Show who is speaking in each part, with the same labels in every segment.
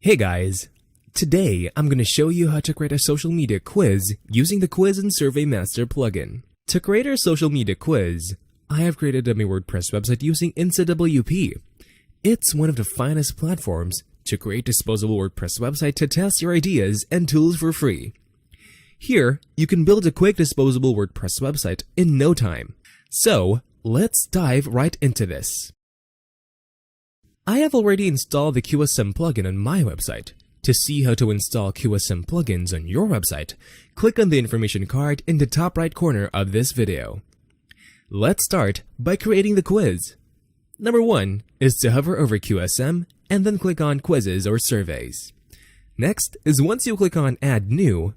Speaker 1: Hey guys! Today I'm going to show you how to create a social media quiz using the Quiz and Survey Master plugin. To create our social media quiz, I have created a WordPress website using InstaWP. It's one of the finest platforms to create disposable WordPress website to test your ideas and tools for free. Here, you can build a quick disposable WordPress website in no time. So, let's dive right into this. I have already installed the QSM plugin on my website. To see how to install QSM plugins on your website, click on the information card in the top right corner of this video. Let's start by creating the quiz. Number 1 is to hover over QSM and then click on Quizzes or Surveys. Next is once you click on Add New,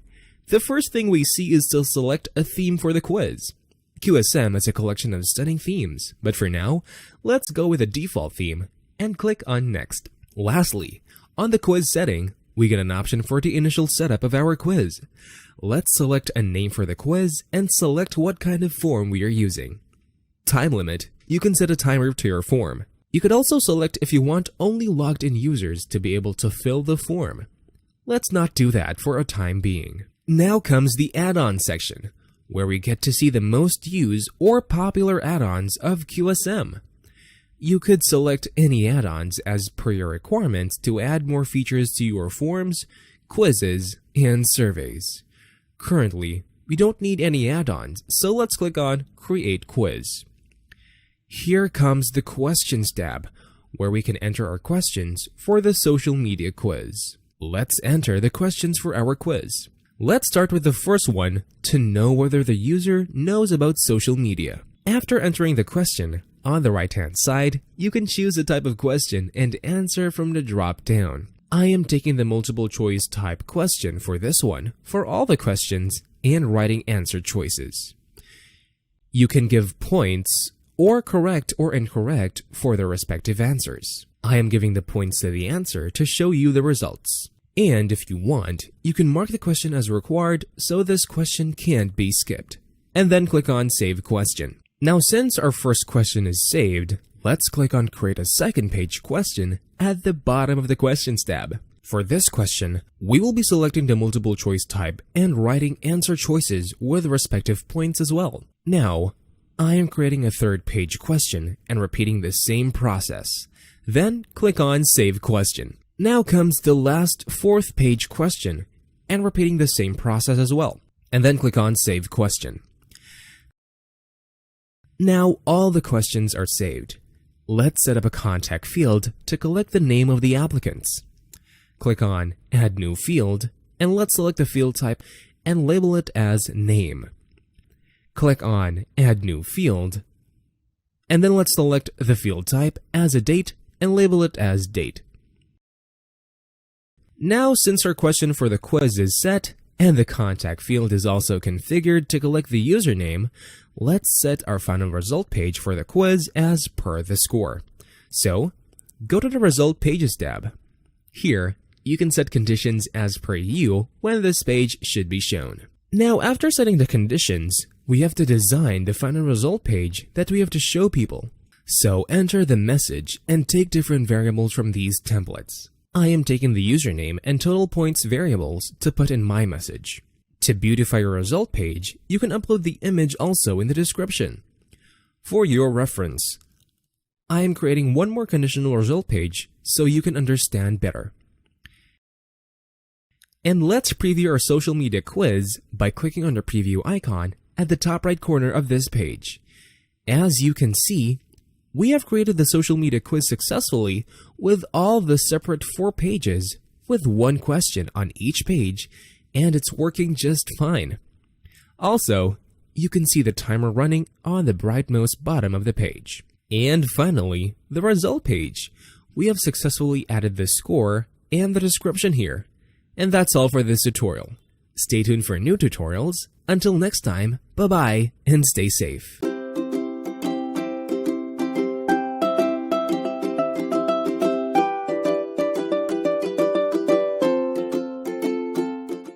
Speaker 1: the first thing we see is to select a theme for the quiz. QSM is a collection of stunning themes, but for now, let's go with a default theme and click on Next. Lastly, on the quiz setting, we get an option for the initial setup of our quiz. Let's select a name for the quiz and select what kind of form we are using. Time limit. You can set a timer to your form. You could also select if you want only logged-in users to be able to fill the form. Let's not do that for a time being. Now comes the add-on section, where we get to see the most used or popular add-ons of QSM. You could select any add-ons as per your requirements to add more features to your forms, quizzes, and surveys. Currently, we don't need any add-ons, so let's click on Create Quiz. Here comes the Questions tab, where we can enter our questions for the social media quiz. Let's enter the questions for our quiz. Let's start with the first one, to know whether the user knows about social media. After entering the question, on the right-hand side, you can choose the type of question and answer from the drop-down. I am taking the multiple choice type question for this one for all the questions and writing answer choices. You can give points or correct or incorrect for the respective answers. I am giving the points to the answer to show you the results. And if you want, you can mark the question as required so this question can't be skipped. And then click on Save Question. Now, since our first question is saved, let's click on Create a Second Page Question at the bottom of the Questions tab. For this question, we will be selecting the multiple choice type and writing answer choices with respective points as well. Now, I am creating a third page question and repeating the same process. Then click on Save Question. Now comes the last fourth page question and repeating the same process as well. And then click on Save Question. Now all the questions are saved. Let's set up a contact field to collect the name of the applicants. Click on Add New Field and let's select the field type and label it as Name. Click on Add New Field and then let's select the field type as a date and label it as Date. Now, since our question for the quiz is set and the contact field is also configured to collect the username, let's set our final result page for the quiz as per the score. So, go to the Result Pages tab. Here, you can set conditions as per you when this page should be shown. Now, after setting the conditions, we have to design the final result page that we have to show people. So, enter the message and take different variables from these templates. I am taking the username and total points variables to put in my message. To beautify your result page, you can upload the image also in the description. For your reference, I am creating one more conditional result page so you can understand better. And let's preview our social media quiz by clicking on the preview icon at the top right corner of this page. As you can see, we have created the social media quiz successfully with all the separate 4 pages with one question on each page, and it's working just fine. Also, you can see the timer running on the rightmost bottom of the page. And finally, the result page. We have successfully added the score and the description here. And that's all for this tutorial. Stay tuned for new tutorials. Until next time, bye-bye and stay safe.